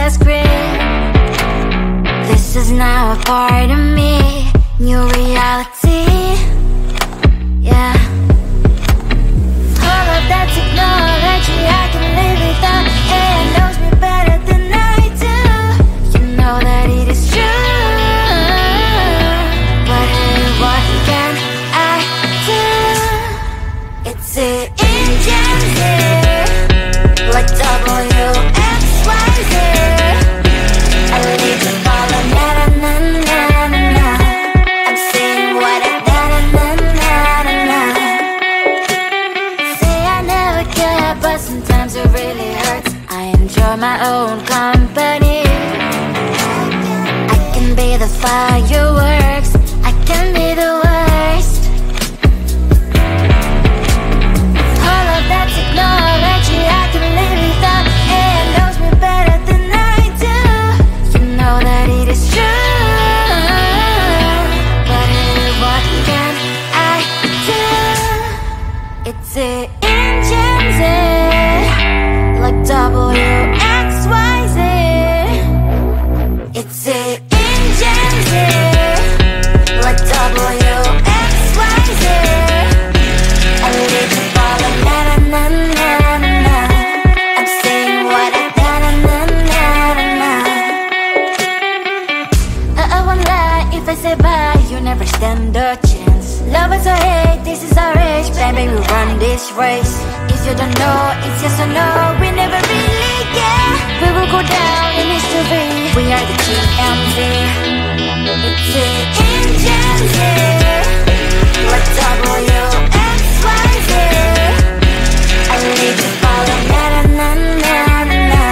last grip. This is now a part of me, new reality. Yeah. All of that technology I can live without. AI knows me better than I do. You know that it is true. But hey, what can I do? It's the engines here, like WXYZ. I need to follow na na na na na na. I'm saying what I na na na na na na. Say I never care, but sometimes it really hurts. I enjoy my own company. I can be the fireworks, I can be the worst. All of that technology I can live without. AI knows me better than I do. You know that it is true. But hey, what can I do? It's the engines, like WXYZ. It's the engines, like WXYZ. I need to follow na na na na na na. I'm saying what I na na na na na na. I won't lie if I say bye, you never stand a chance. Love is or hate, this is our age. Baby, we run this race. If you don't know, it's yes or no. We never really get. We will go down in history. We are the GMZ. It's the engines, like WXYZ. I need to follow na na na na na na.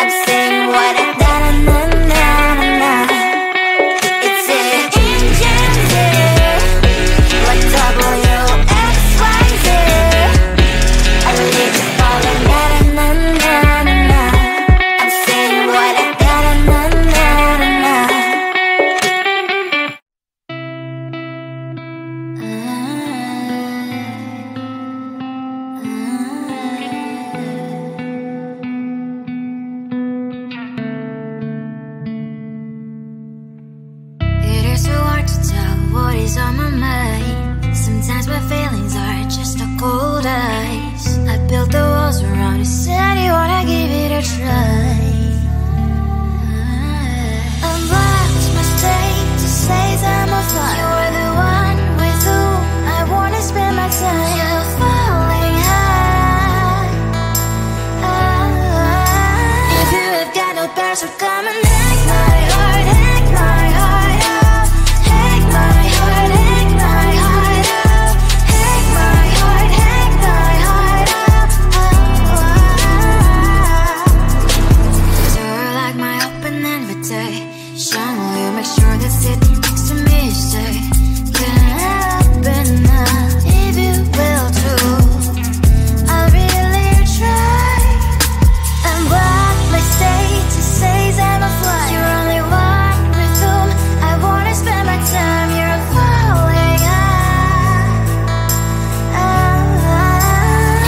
I'm saying what I na na na na na na. It's the engines, like WXYZ. I need to follow na na na na na na. I'm saying what I na na na na na na. It is so hard to tell what is on my mind. Sometimes my feelings are just a cold ice. I built the walls around you, said you wanna give it a try. Unlocked my state to say I'm a fly. You are the one with whom I wanna spend my time. You're falling high. If you have got no bears, so come and hack my heart, hack my heart up. Hack my heart, hack my heart up. Hack my heart, hack my heart up. You're like my open invitation. Will you make sure that sitting next to me is safe? Can I open up if you will too? I'll really try. And what my state to say I'm a fly. You're only one with whom I wanna spend my time. You're falling high.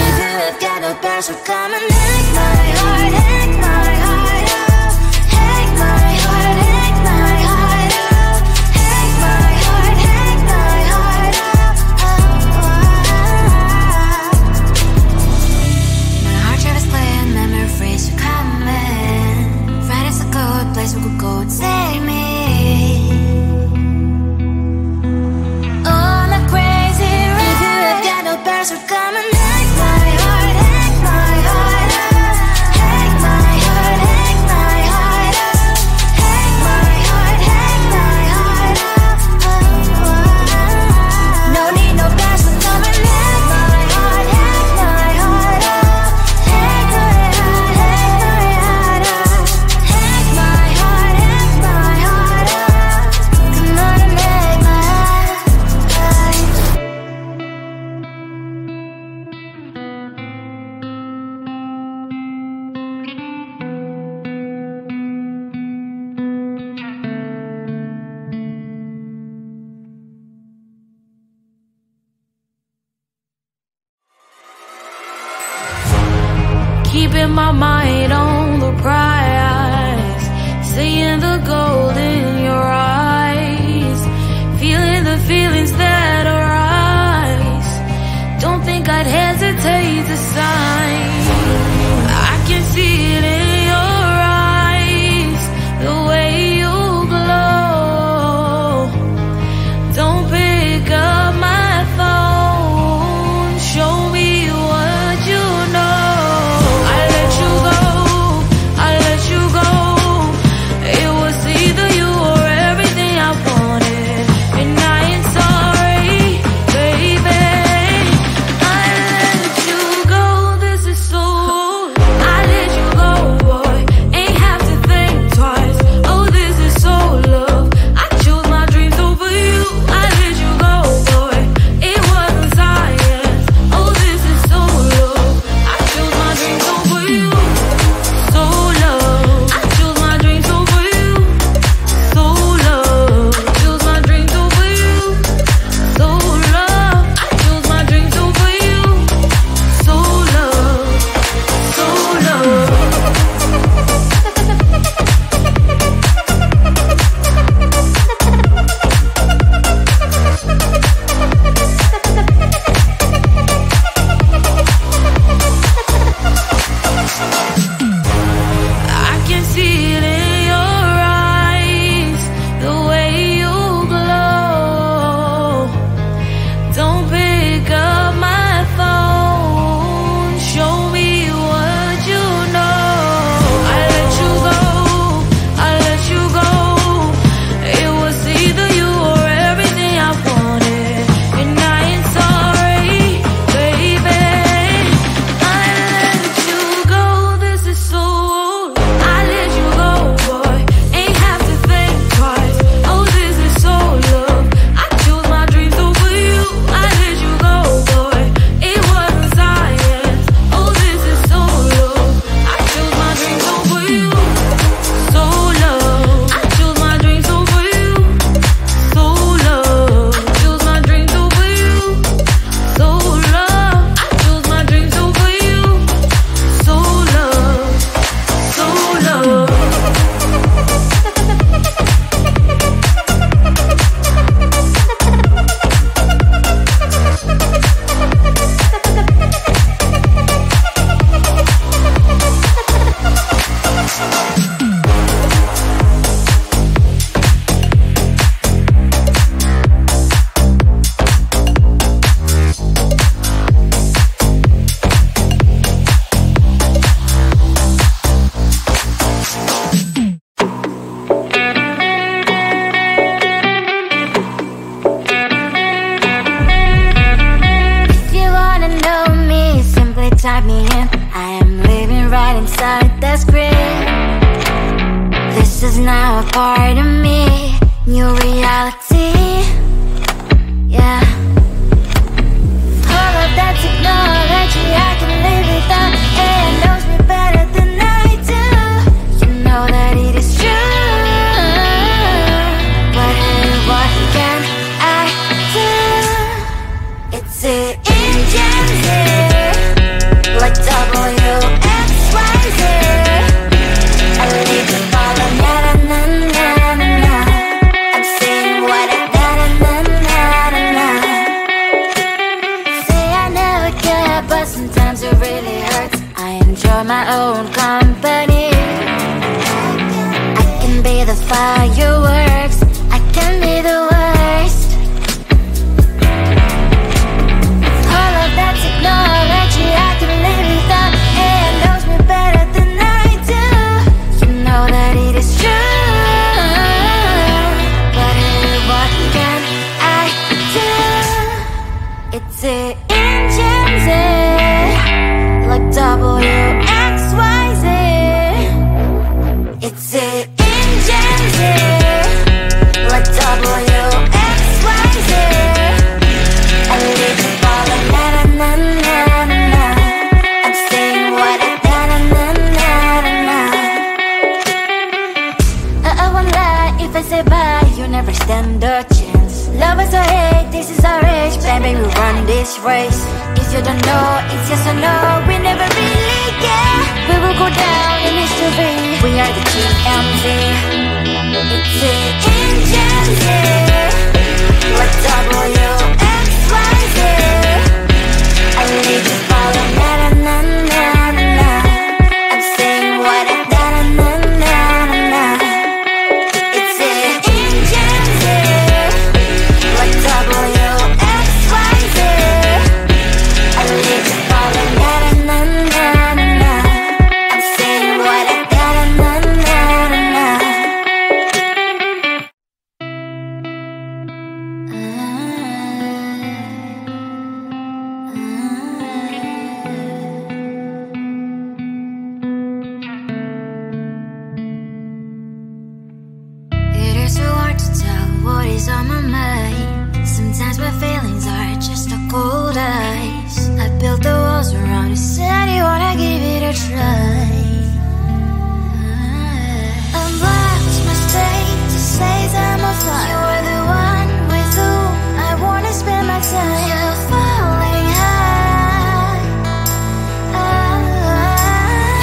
If you have got no bears, so come and hack my heart, hack my heart up. Hack my heart, hack my heart up. Hack my heart, hack my heart up. My heart travels playing memories are coming. Right as a good place we could go and take me. On a crazy ride. If you have got no bears, so come and hack my heart, hack my heart up. Hack my heart, hack my heart up. Hack my heart, hack my heart up. No need no bears, so come and hack my heart, hack my heart up. Hack my heart, hack my heart up. Hack my heart, hack my heart up. Come on and hack my heart. Keeping my mind on the prize. the gold in your eyes, feeling the feelings that arise. Don't think I'd hesitate to sign. I can see it in your eyes, the way you glow. Don't pick up my phone, show me what you know. I let you go, I let you go. It was either you or everything I wanted, and I ain't sorry, baby. I let you go, this is so. I let you go, boy, ain't have to think twice. Oh, this is so love. I chose my dreams over you. I let you go, boy, it wasn't science. Oh, this is so love. I chose my dreams over you. So love. I chose my dreams over you. So love. Chose my dreams over you. So love. I chose my dreams over you. So love. So love. I can see it in your eyes, the way you glow. Don't pick up my phone, show me what you know. I let you go, I let you go. It was either you or everything I wanted, and I ain't sorry, baby. I let you go, this is so. I let you go, boy, ain't have to think twice. Oh, this is so love. I chose my dreams over you. I let you go, boy, it wasn't science. Oh, this is so love. I chose my dreams over you. So love. I chose my dreams over you. So love. Chose my dreams over you. So love. I chose my dreams over you. So love. So love. If you wanna know me, simply type me in. I am living right inside that screen. This is now a part of me, new reality. Yeah. All of that technology I can live without, and knows me better than I do. You know that it is true, but hey, what can I do? It's the engines here, like WXYZ. I leave you falling, na na na na na na. I'm saying what I na na na na na na. Say I never care, but sometimes it really hurts. I enjoy my own company. I can be the fireworks, I can be the worst. All of that technology I can live without, and knows me better than I do. You know that it is true, but hey, what can I do? It's the engines, like WXYZ. It's the engines, like WXYZ. I live you falling, na na na na na na. I'm saying what I na na na na na na. I won't lie if I say bye, you never stand a chance. Love is or hate, this is our age, baby, we run this race. If you don't know, it's yes or no, we never really care. We will go down in history, we are the GMZ. what is on my mind. Sometimes my feelings are just a cold ice. I built the walls around you, said you wanna give it a try. Unlocked my state to say I'm a fly. You are the one with whom I wanna spend my time. You're falling high.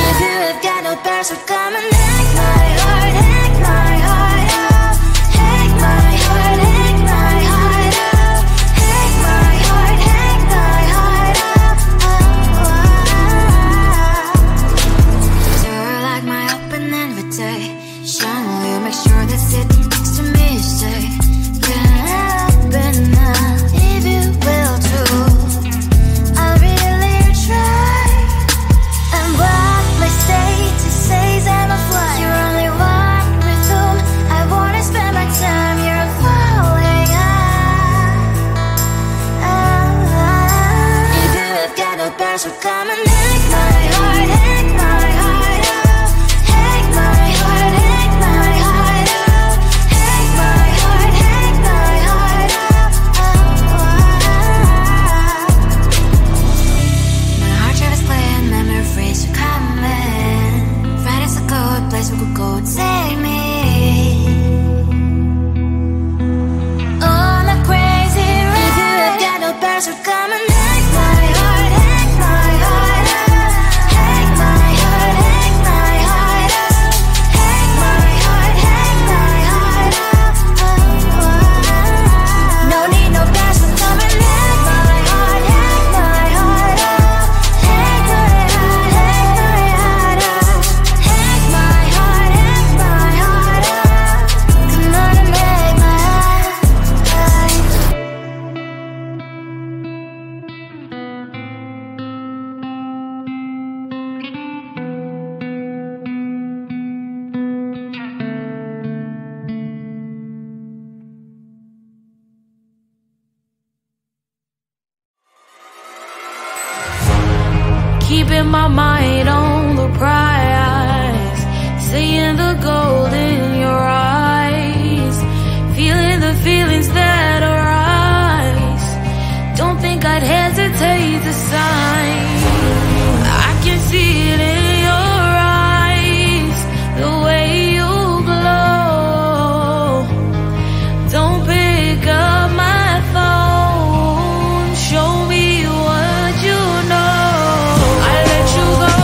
If you have got no bears, so come and hack my heart, hack my heart out. Hack my heart, hack my heart out. Hack my heart, hack my heart out. You're like my open invitation. Will you make sure that sitting next to me is safe? Get up enough, if you will too. I'll really try. And what my state to say I'm a fly. You're only one with whom I wanna spend my time. You're falling high. If you have got no bears, so come and hack my heart, hack my heart out. Hack my heart, hack my heart out. Hack my heart, hack my heart out. My heart travels clear, memories are coming. Right as a good place we could go, take me on a crazy ride. If you have got no bears, so come and hack my heart, hack my heart out. Hack my heart, hack my heart out. Hack my heart, hack my heart out. No need no bears, so come and hack my heart, hack my heart out. Hack my heart, hack my heart out. Hack my heart, hack my heart out. Come on and make my heart. Keeping my mind on the prize, seeing the gold in your eyes, feeling the feelings that arise. Don't think I'd hesitate to sign. I can see it in your eyes, the way you glow. Don't pick up my phone, show me what you know. I let you go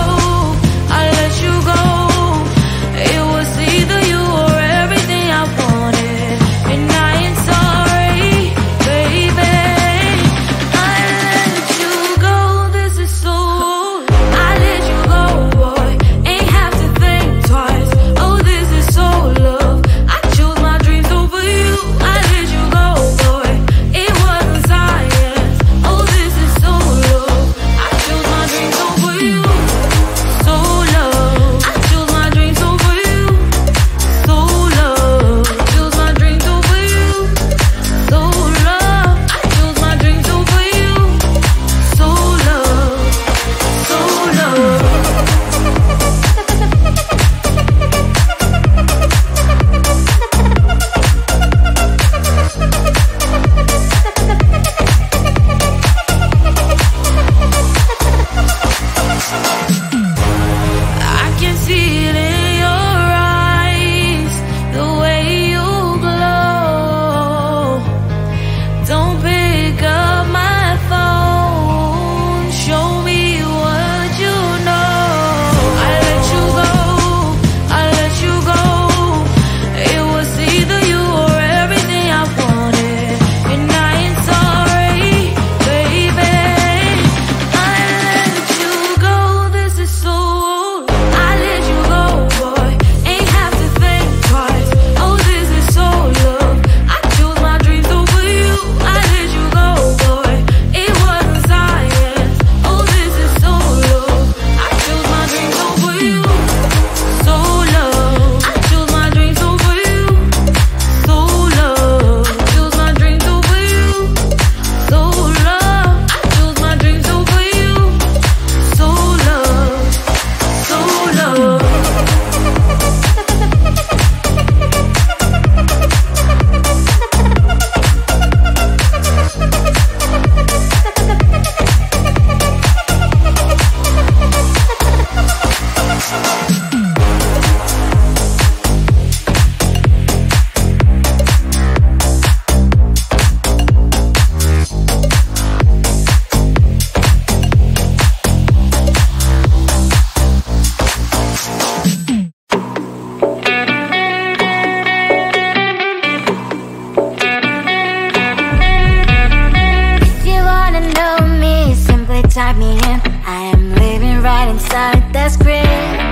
type me in. I am living right inside that script.